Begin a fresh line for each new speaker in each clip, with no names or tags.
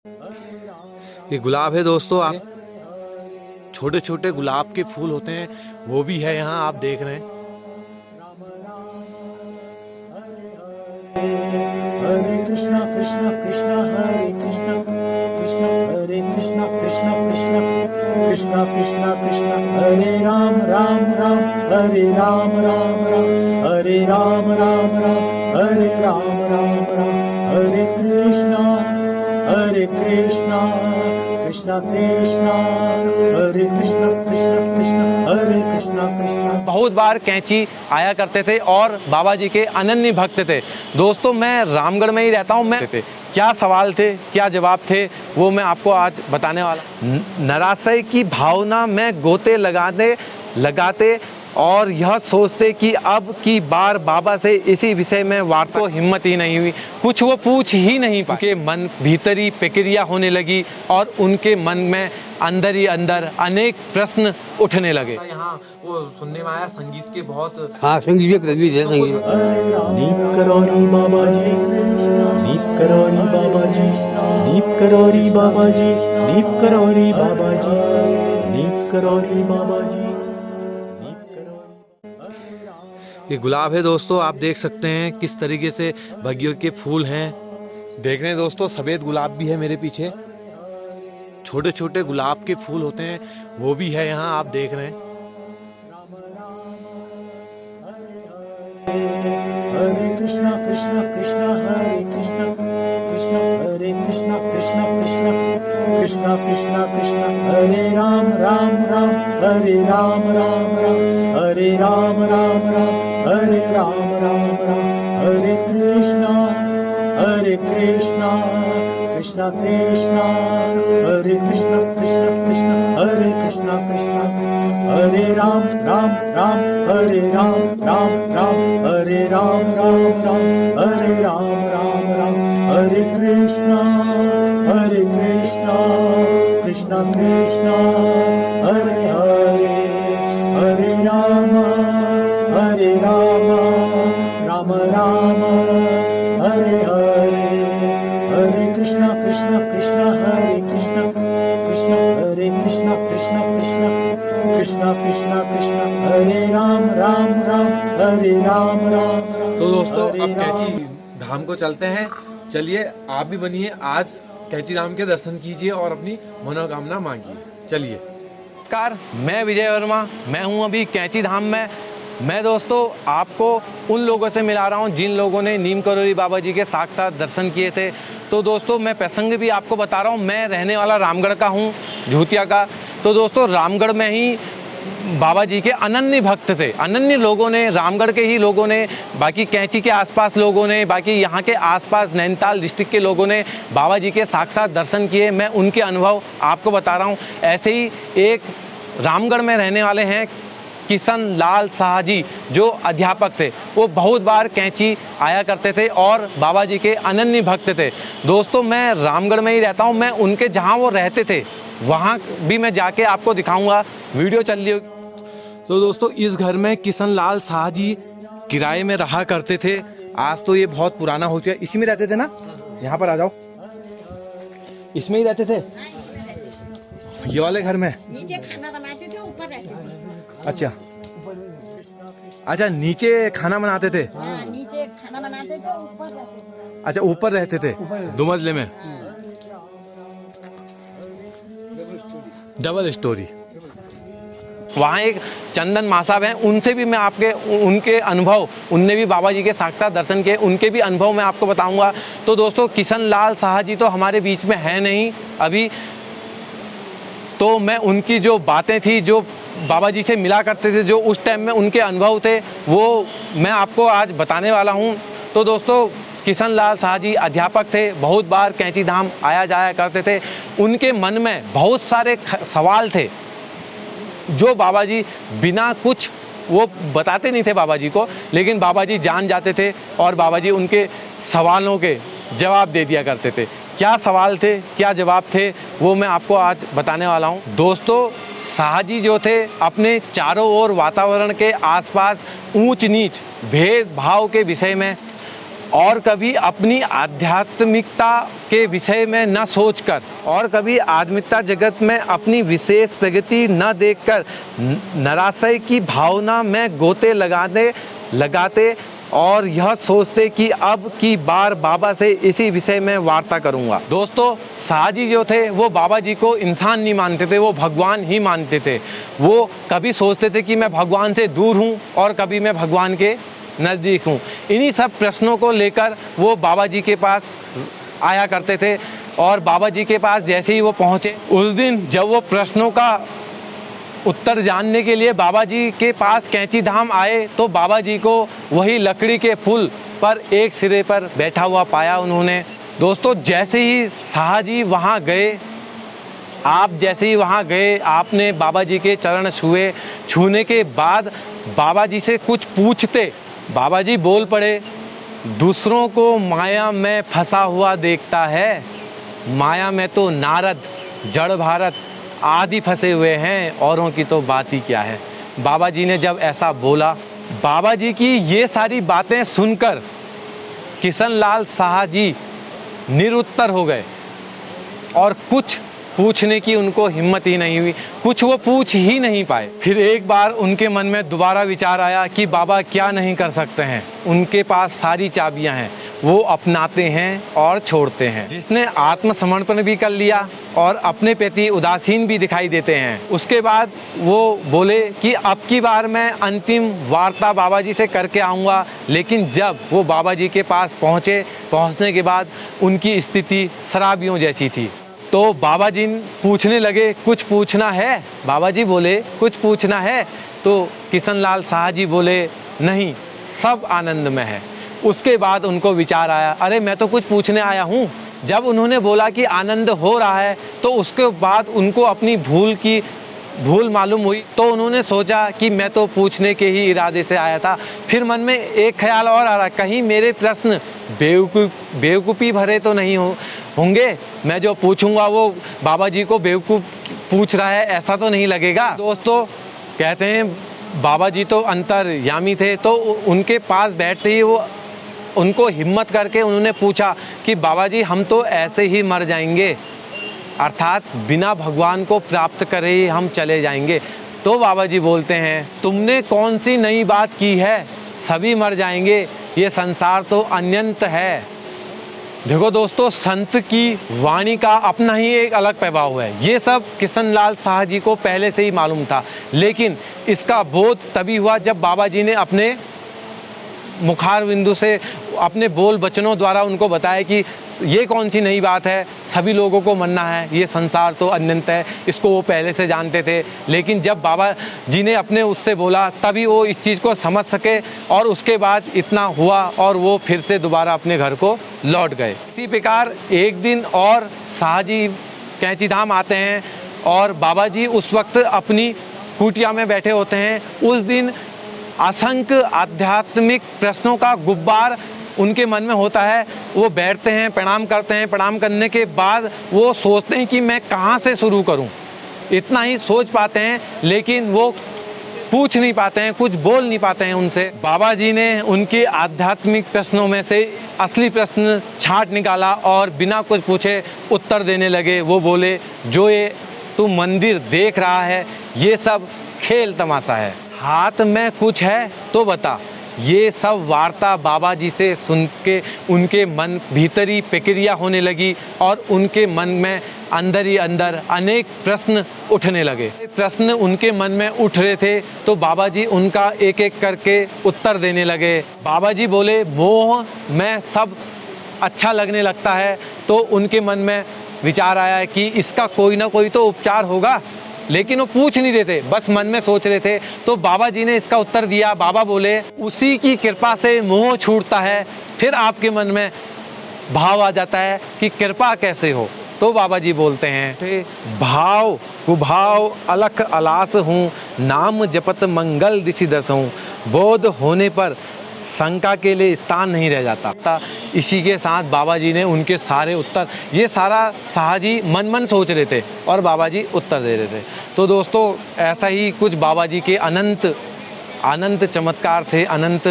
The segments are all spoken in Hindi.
ये गुलाब है दोस्तों। आप छोटे छोटे गुलाब के फूल होते हैं, वो भी है यहाँ, आप देख रहे हैं।
हरे कृष्णा कृष्णा कृष्णा हरे कृष्णा कृष्णा हरे कृष्णा कृष्णा कृष्णा कृष्णा कृष्णा कृष्णा हरे राम राम राम हरे राम राम राम हरे राम राम राम हरे राम राम राम हरे कृष्णा कृष्णा कृष्णा हरे कृष्णा कृष्णा कृष्णा हरे कृष्णा कृष्णा।
बहुत बार कैंची आया करते थे और बाबा जी के अनन्य भक्त थे। दोस्तों मैं रामगढ़ में ही रहता हूँ। मैं क्या सवाल थे, क्या जवाब थे, वो मैं आपको आज बताने वाला। निराशा की भावना में गोते लगाते और यह सोचते कि अब की बार बाबा से इसी विषय में वार्ता, हिम्मत ही नहीं हुई, कुछ वो पूछ ही नहीं पाए। उनके मन भीतरी प्रक्रिया होने लगी और उनके मन में अंदर ही अंदर अनेक प्रश्न उठने लगे। यहाँ वो सुनने में आया संगीत के बहुत
संगीत है संगीत।
नीप करोरी बाबा जी कृष्णा, नीप करोरी बाबा जी, नीप करोरी बाबा जी, नीप करोरी बाबा जी, नीप करोरी बाबा जी।
ये गुलाब है दोस्तों। आप देख सकते हैं किस तरीके से बगियों के फूल हैं। देख रहे हैं दोस्तों, सफ़ेद गुलाब भी है मेरे पीछे। छोटे छोटे गुलाब के फूल होते हैं, वो भी है यहाँ, आप देख रहे हैं।
हरे कृष्णा कृष्णा कृष्णा हरे कृष्णा कृष्णा हरे कृष्णा कृष्णा कृष्णा कृष्णा कृष्णा कृष्णा हरे राम राम राम हरे राम राम राम हरे राम राम राम हरे राम राम राम हरे कृष्णा कृष्णा कृष्णा हरे कृष्णा कृष्णा कृष्णा हरे कृष्णा कृष्णा हरे राम राम राम हरे राम राम राम हरे राम राम राम हरे राम राम राम हरे कृष्णा कृष्णा कृष्णा हरे हरे हरे राम राम राम हरे हरे हरे कृष्णा कृष्णा कृष्णा हरे कृष्णा कृष्णा हरे कृष्णा कृष्णा कृष्णा कृष्णा कृष्णा कृष्णा हरे राम राम राम हरे राम राम।
तो दोस्तों अब कैंची धाम को चलते हैं। चलिए आप भी बनिए, आज कैंची धाम के दर्शन कीजिए और अपनी मनोकामना मांगिए। चलिए।
नमस्कार, मैं विजय वर्मा। मैं हूं अभी कैंची धाम में। मैं दोस्तों आपको उन लोगों से मिला रहा हूं जिन लोगों ने नीम करोली बाबा जी के साक्षात दर्शन किए थे। तो दोस्तों मैं प्रसंग भी आपको बता रहा हूं। मैं रहने वाला रामगढ़ का हूं, झूतिया का। तो दोस्तों रामगढ़ में ही बाबा जी के अनन्य भक्त थे। अनन्य लोगों ने, रामगढ़ के ही लोगों ने, बाकी कैंची के आसपास लोगों ने, बाकी यहाँ के आसपास नैनीताल डिस्ट्रिक्ट के लोगों ने बाबा जी के साक्षात दर्शन किए। मैं उनके अनुभव आपको बता रहा हूँ। ऐसे ही एक रामगढ़ में रहने वाले हैं किशन लाल शाह जी, जो अध्यापक थे। वो बहुत बार कैंची आया करते थे और बाबा जी के अनन्य भक्त थे। दोस्तों मैं रामगढ़ में ही रहता हूँ। मैं उनके जहाँ वो रहते थे वहाँ भी मैं जाके आपको दिखाऊंगा। वीडियो चल रही होगी।
तो दोस्तों इस घर में किशन लाल शाह जी किराए में रहा करते थे। आज तो ये बहुत पुराना हो चुका है। इसी में रहते थे ना? यहाँ पर आ जाओ। इसमें ही रहते थे, ये वाले घर में।
नीचे खाना बनाते थे, ऊपर रहते थे।
अच्छा अच्छा, नीचे खाना बनाते थे।
हाँ, नीचे खाना बनाते थे, ऊपर रहते थे।
अच्छा, ऊपर रहते थे, दो मंजिले में, डबल स्टोरी।
वहाँ एक चंदन माँ साहब हैं, उनसे भी मैं उनके अनुभव, उनने भी बाबा जी के साक्षात दर्शन किए, उनके भी अनुभव मैं आपको बताऊंगा। तो दोस्तों किशन लाल शाह जी तो हमारे बीच में है नहीं अभी। तो मैं उनकी जो बातें थी, जो बाबा जी से मिला करते थे, जो उस टाइम में उनके अनुभव थे, वो मैं आपको आज बताने वाला हूँ। तो दोस्तों किशन लाल शाह जी अध्यापक थे, बहुत बार कैंची धाम आया जाया करते थे। उनके मन में बहुत सारे सवाल थे जो बाबा जी बिना कुछ वो बताते नहीं थे बाबा जी को, लेकिन बाबा जी जान जाते थे और बाबा जी उनके सवालों के जवाब दे दिया करते थे। क्या सवाल थे, क्या जवाब थे, वो मैं आपको आज बताने वाला हूँ। दोस्तों शाह जी जो थे अपने चारों ओर वातावरण के आसपास ऊंच नीच भेदभाव के विषय में और कभी अपनी आध्यात्मिकता के विषय में न सोचकर और कभी आध्यात्मिकता जगत में अपनी विशेष प्रगति न देखकर निराशा की भावना में गोते लगाते और यह सोचते कि अब की बार बाबा से इसी विषय में वार्ता करूंगा। दोस्तों, शाहजी जो थे वो बाबा जी को इंसान नहीं मानते थे, वो भगवान ही मानते थे। वो कभी सोचते थे कि मैं भगवान से दूर हूँ और कभी मैं भगवान के नज़दीक हूँ। इन्हीं सब प्रश्नों को लेकर वो बाबा जी के पास आया करते थे और बाबा जी के पास जैसे ही वो पहुँचे, उस दिन जब वो प्रश्नों का उत्तर जानने के लिए बाबा जी के पास कैंची धाम आए तो बाबा जी को वही लकड़ी के पुल पर एक सिरे पर बैठा हुआ पाया उन्होंने। दोस्तों, जैसे ही शाहजी वहाँ गए, आपने बाबा जी के चरण छूने के बाद बाबा जी से कुछ पूछते, बाबा जी बोल पड़े, दूसरों को माया में फंसा हुआ देखता है, माया में तो नारद, जड़ भारत आदि फंसे हुए हैं, औरों की तो बात ही क्या है। बाबा जी ने जब ऐसा बोला, बाबा जी की ये सारी बातें सुनकर किशन लाल शाहजी निरुत्तर हो गए और कुछ पूछने की उनको हिम्मत ही नहीं हुई, कुछ वो पूछ ही नहीं पाए। फिर एक बार उनके मन में दोबारा विचार आया कि बाबा क्या नहीं कर सकते हैं, उनके पास सारी चाबियां हैं, वो अपनाते हैं और छोड़ते हैं। जिसने आत्मसमर्पण भी कर लिया और अपने प्रति उदासीन भी दिखाई देते हैं, उसके बाद वो बोले कि अब की बार मैं अंतिम वार्ता बाबा जी से करके आऊँगा। लेकिन जब वो बाबा जी के पास पहुँचने के बाद उनकी स्थिति शराबियों जैसी थी। तो बाबा जी पूछने लगे, कुछ पूछना है? बाबा जी बोले, कुछ पूछना है? तो किशन लाल शाहजी बोले, नहीं, सब आनंद में है। उसके बाद उनको विचार आया, अरे मैं तो कुछ पूछने आया हूँ। जब उन्होंने बोला कि आनंद हो रहा है तो उसके बाद उनको अपनी भूल मालूम हुई। तो उन्होंने सोचा कि मैं तो पूछने के ही इरादे से आया था। फिर मन में एक ख्याल और आ रहा, कहीं मेरे प्रश्न बेवकूफ़ी भरे तो नहीं होंगे, मैं जो पूछूंगा वो बाबा जी को बेवकूफ़ पूछ रहा है, ऐसा तो नहीं लगेगा। दोस्तों, कहते हैं बाबा जी तो अंतर्यामी थे, तो उनके पास बैठते ही वो उनको हिम्मत करके उन्होंने पूछा कि बाबा जी हम तो ऐसे ही मर जाएंगे, अर्थात बिना भगवान को प्राप्त करे ही हम चले जाएंगे। तो बाबा जी बोलते हैं, तुमने कौन सी नई बात की है, सभी मर जाएंगे, ये संसार तो अनंत है। देखो दोस्तों, संत की वाणी का अपना ही एक अलग प्रभाव है। ये सब किशन लाल शाहजी को पहले से ही मालूम था, लेकिन इसका बोध तभी हुआ जब बाबा जी ने अपने मुखार बिंदु से अपने बोल बचनों द्वारा उनको बताया कि ये कौन सी नई बात है, सभी लोगों को मरना है, ये संसार तो अनंत है। इसको वो पहले से जानते थे, लेकिन जब बाबा जी ने अपने उससे बोला तभी वो इस चीज़ को समझ सके और उसके बाद इतना हुआ और वो फिर से दोबारा अपने घर को लौट गए। इसी प्रकार एक दिन और शाहजी कैंची धाम आते हैं और बाबा जी उस वक्त अपनी कुटिया में बैठे होते हैं। उस दिन असंख्य आध्यात्मिक प्रश्नों का गुब्बार उनके मन में होता है। वो बैठते हैं, प्रणाम करते हैं, प्रणाम करने के बाद वो सोचते हैं कि मैं कहाँ से शुरू करूं। इतना ही सोच पाते हैं, लेकिन वो पूछ नहीं पाते हैं, कुछ बोल नहीं पाते हैं उनसे। बाबा जी ने उनके आध्यात्मिक प्रश्नों में से असली प्रश्न छांट निकाला और बिना कुछ पूछे उत्तर देने लगे। वो बोले, जो ये तू मंदिर देख रहा है ये सब खेल तमाशा है, हाथ में कुछ है तो बता। ये सब वार्ता बाबा जी से सुन के उनके मन भीतरी प्रक्रिया होने लगी और उनके मन में अंदर ही अंदर अनेक प्रश्न उठने लगे। प्रश्न उनके मन में उठ रहे थे तो बाबा जी उनका एक एक करके उत्तर देने लगे। बाबा जी बोले, मोह में सब अच्छा लगने लगता है। तो उनके मन में विचार आया कि इसका कोई ना कोई तो उपचार होगा, लेकिन वो पूछ नहीं रहे थे, बस मन में सोच रहे थे। तो बाबा जी ने इसका उत्तर दिया। बाबा बोले, उसी की कृपा से मोह छूटता है। फिर आपके मन में भाव आ जाता है कि कृपा कैसे हो। तो बाबा जी बोलते हैं, भाव कुभाव अलख अलास हूँ, नाम जपत मंगल दिशि दस हूँ, बोध होने पर शंका के लिए स्थान नहीं रह जाता। इसी के साथ बाबा जी ने उनके सारे उत्तर, ये सारा शाहजी मन सोच रहे थे और बाबा जी उत्तर दे रहे थे। तो दोस्तों, ऐसा ही कुछ बाबा जी के अनंत अनंत चमत्कार थे, अनंत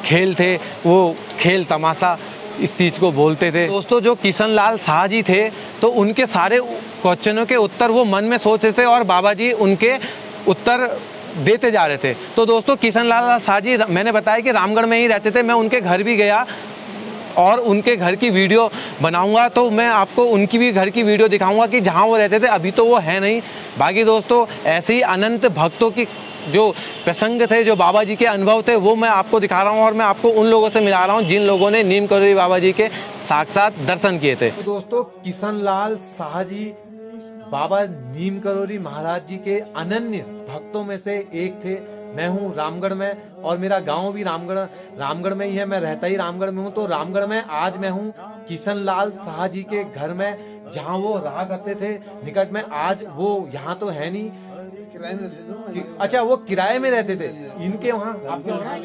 खेल थे, वो खेल तमाशा इस चीज़ को बोलते थे। दोस्तों जो किशन लाल शाह जी थे तो उनके सारे क्वेश्चनों के उत्तर वो मन में सोचते थे और बाबा जी उनके उत्तर देते जा रहे थे। तो दोस्तों किशन लाल शाह जी, मैंने बताया कि रामगढ़ में ही रहते थे। मैं उनके घर भी गया और उनके घर की वीडियो बनाऊंगा, तो मैं आपको उनकी भी घर की वीडियो दिखाऊंगा कि जहां वो रहते थे। अभी तो वो है नहीं। बाकी दोस्तों ऐसे ही अनंत भक्तों की जो प्रसंग थे, जो बाबा जी के अनुभव थे, वो मैं आपको दिखा रहा हूं और मैं आपको उन लोगों से मिला रहा हूं जिन लोगों ने नीम करोली बाबा जी के साक्षात दर्शन किए थे।
तो दोस्तों किशन लाल शाह जी बाबा नीम करोली महाराज जी के अनन्य भक्तों में से एक थे। मैं हूँ रामगढ़ में और मेरा गांव भी रामगढ़ में ही है। मैं रहता ही रामगढ़ में हूँ। तो रामगढ़ में आज मैं हूँ किशन लाल शाह जी के घर में, जहाँ वो रहा करते थे निकट में। आज वो यहाँ तो है नहीं। अच्छा, वो किराए में रहते थे इनके वहाँ, आपके वहाँ?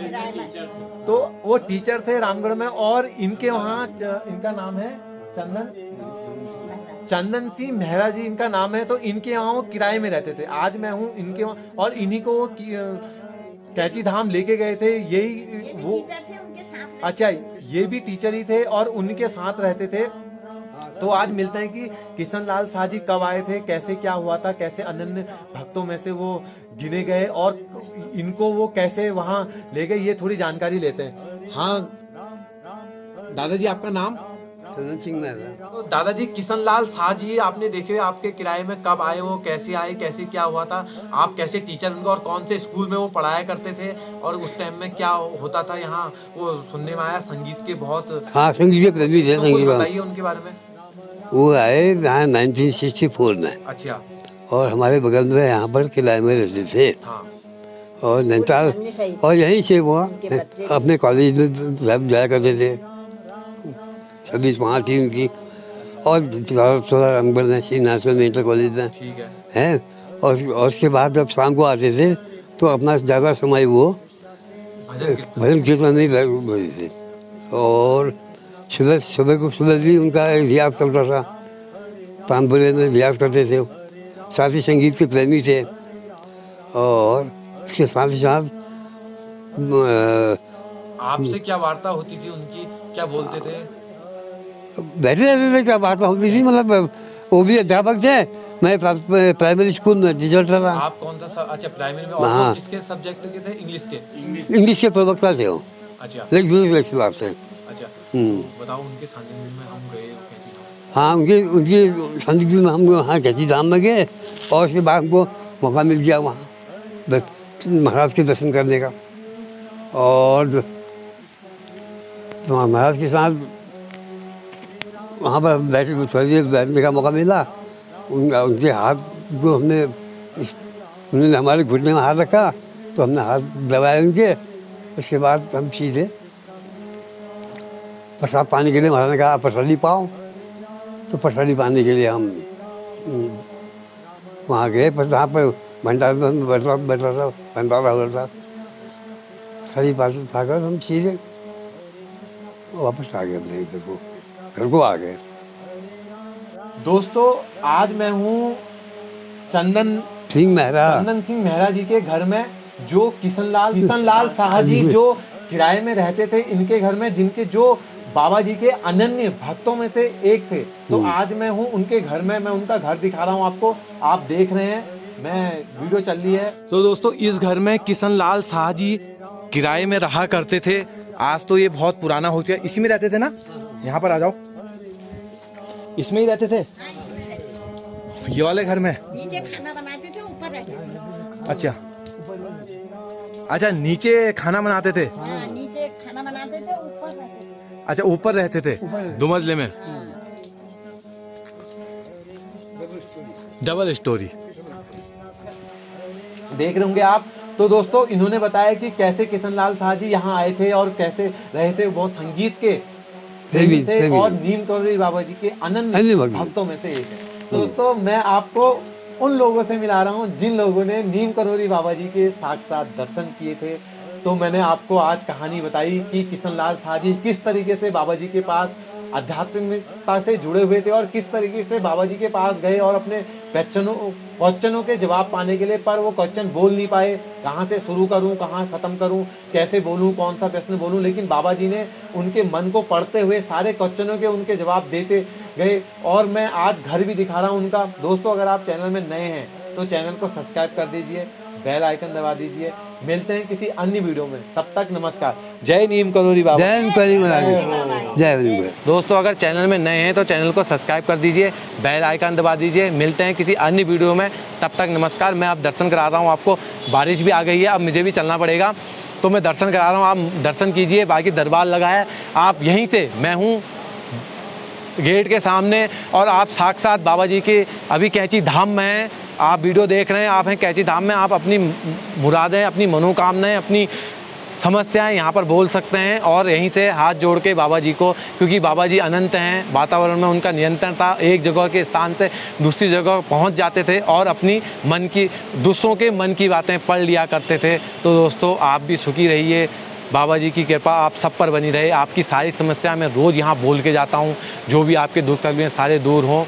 तो वो टीचर थे रामगढ़ में और इनके वहाँ इनका नाम है चंदन सिंह मेहरा जी इनका नाम है। तो इनके यहाँ वो किराए में रहते थे। आज मैं हूँ इनके वहाँ और इन्हीं को वो कैची धाम लेके गए थे। यही वो
थे उनके साथ।
अच्छा, ये भी टीचर ही थे और उनके साथ रहते थे। तो आज मिलते हैं कि किशन लाल शाह जी कब आए थे, कैसे क्या हुआ था, कैसे अनन्य भक्तों में से वो गिने गए और इनको वो कैसे वहाँ ले गए, ये थोड़ी जानकारी लेते हैं। हाँ दादाजी, आपका नाम?
तो दादाजी किशन लाल शाह जी आपने देखे आपके किराए में कब आए, वो कैसे आए, कैसे क्या हुआ था, आप कैसे टीचर उनको और कौन से स्कूल में वो पढ़ाया करते थे और उस टाइम में क्या होता था यहाँ? वो सुनने में आया संगीत के बहुत,
हाँ संगीत के थे,
तो
संगीत
बताइए उनके बारे में।
वो आए यहाँ 1964 में
अच्छा।
और हमारे बगल में यहाँ पर किराए में रहते थे।
हाँ।
और नैनीताल और यहीं से वो अपने कॉलेज में जाया करते थे। सर्विस वहाँ थी उनकी और थोड़ा रामगढ़ में श्रीनाथ में इंटर कॉलेज में
ठीक
है। और उसके बाद जब शाम को आते थे तो अपना ज़्यादा समय वो भजन कीर्तन नहीं करते थे। और सुबह भी उनका रियाज चलता था, तानपुरे में रियाज करते थे। साथ ही संगीत के प्रेमी थे और इसके साथ ही साथ
आपसे क्या वार्ता होती थी उनकी, क्या बोलते थे?
बैठे रहते थे, क्या वार्ता होती थी। मतलब वो भी अध्यापक थे, मैं प्राइमरी स्कूल में टीचर था।
आप कौन सा? अच्छा, प्राइमरी में। और
हाँ।
वो किसके सब्जेक्ट के थे? इंग्लिश के?
इंग्लिश के प्रवक्ता थे वो।
अच्छा।
लेक्चरर थे।
अच्छा। बताओ उनके सानिध्य में हम गए कैसी था?
हाँ, उनकी सानिध्य में हम वहाँ कैची धाम में गए और उसके बाद हमको मौका मिल गया वहाँ महाराज के दर्शन करने का। और महाराज के साथ वहाँ पर बैठने का मौका मिला। उनके हाथ को उन्होंने हमारे घुटने में हाथ रखा तो हमने हाथ दबाए उनके। उसके बाद हम सीधे प्रसाद पाने के लिए महाराज ने कहा प्रसादी पाओ, तो प्रसादी पाने के लिए हम वहाँ गए। पर वहाँ पर भंडारा भंडारा हो रहा था। सही पाकर हम सीधे वापस आ गए अपने घर को आ गए।
दोस्तों आज मैं हूँ चंदन सिंह मेहरा जी के घर में, जो किशन लाल शाह जी जो किराए में रहते थे इनके घर में, जिनके जो बाबा जी के अनन्य भक्तों में से एक थे। तो आज मैं हूँ उनके घर में, मैं उनका घर दिखा रहा हूँ आपको। आप देख रहे हैं, मैं वीडियो चल रही है।
तो दोस्तों इस घर में किशन लाल शाह जी किराए में रहा करते थे। आज तो ये बहुत पुराना हो चुका है। इसी में रहते थे ना? यहाँ पर आ जाओ। इसमें ही रहते थे ये वाले घर में?
नीचे खाना बनाते थे, ऊपर रहते थे।
अच्छा अच्छा, नीचे खाना बनाते थे?
हाँ, नीचे खाना बनाते थे, ऊपर रहते थे।
अच्छा, ऊपर रहते थे दो मंजिले में, डबल स्टोरी।
देख रहे होंगे आप। तो दोस्तों इन्होंने बताया कि कैसे किशन लाल शाह जी यहाँ आए थे और कैसे रहे थे। बहुत संगीत के प्रेमी थे और नीम करोली बाबा जी के अनन्य भक्तों में से एक है। दोस्तों मैं आपको उन लोगों से मिला रहा हूँ जिन लोगों ने नीम करोली बाबा जी के साक्षात दर्शन किए थे। तो मैंने आपको आज कहानी बताई कि किशन लाल शाह जी किस तरीके से बाबा जी के पास आध्यात्मिकता से जुड़े हुए थे और किस तरीके से बाबा जी के पास गए और अपने क्वेश्चनों के जवाब पाने के लिए, पर वो क्वेश्चन बोल नहीं पाए, कहाँ से शुरू करूँ, कहाँ ख़त्म करूँ, कैसे बोलूँ, कौन सा प्रश्न बोलूँ। लेकिन बाबा जी ने उनके मन को पढ़ते हुए सारे क्वेश्चनों के उनके जवाब देते गए और मैं आज घर भी दिखा रहा हूँ उनका। दोस्तों, अगर आप चैनल में नए हैं तो चैनल को सब्सक्राइब कर दीजिए, बेल आइकन दबा दीजिए। मिलते हैं किसी अन्य वीडियो में, तब तक नमस्कार। जय नीम करोली बाबा।
जय करी महाराज, जय हरि।
दोस्तों, अगर चैनल में नए हैं तो चैनल को सब्सक्राइब कर दीजिए, बेल आइकन दबा दीजिए। मिलते हैं किसी अन्य वीडियो में, तब तक नमस्कार। मैं अब दर्शन करा रहा हूँ आपको, बारिश भी आ गई है, अब मुझे भी चलना पड़ेगा तो मैं दर्शन करा रहा हूँ, आप दर्शन कीजिए। बाकी दरबार लगा है, आप यहीं से, मैं हूँ गेट के सामने और आप साक्षात बाबा जी के अभी कैंची धाम में हैं। आप वीडियो देख रहे हैं, आप हैं कैंची धाम में। आप अपनी मुरादें, अपनी मनोकामनाएं, अपनी समस्याएं यहाँ पर बोल सकते हैं और यहीं से हाथ जोड़ के बाबा जी को, क्योंकि बाबा जी अनंत हैं, वातावरण में उनका नियंत्रण था, एक जगह के स्थान से दूसरी जगह पहुँच जाते थे और अपनी मन की, दूसरों के मन की बातें पढ़ लिया करते थे। तो दोस्तों, आप भी सुखी रहिए, बाबा जी की कृपा आप सब पर बनी रहे। आपकी सारी समस्या मैं रोज़ यहाँ बोल के जाता हूँ, जो भी आपके दुख तकलीफें सारे दूर हों।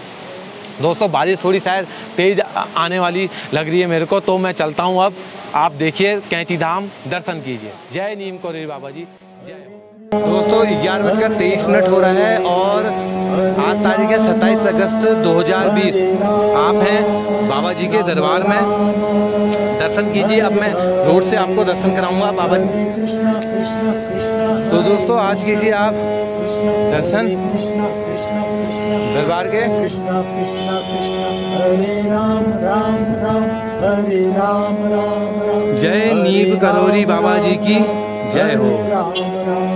दोस्तों, बारिश थोड़ी शायद तेज़ आने वाली लग रही है मेरे को, तो मैं चलता हूँ अब। आप देखिए कैंची धाम, दर्शन कीजिए। जय नीम करोली बाबा जी, जय हो।
दोस्तों, 11:23 हो रहा है और आज तारीख है 27 अगस्त 2020। आप हैं बाबा जी के दरबार में, दर्शन कीजिए। अब मैं रोड से आपको दर्शन कराऊंगा बाबा जी। तो दोस्तों, आज कीजिए आप दर्शन दरबार के।
कृष्णा कृष्णा कृष्णा हरे राम राम राम हरे राम राम राम।
जय नीम करोली बाबा जी की जय हो।
राम राम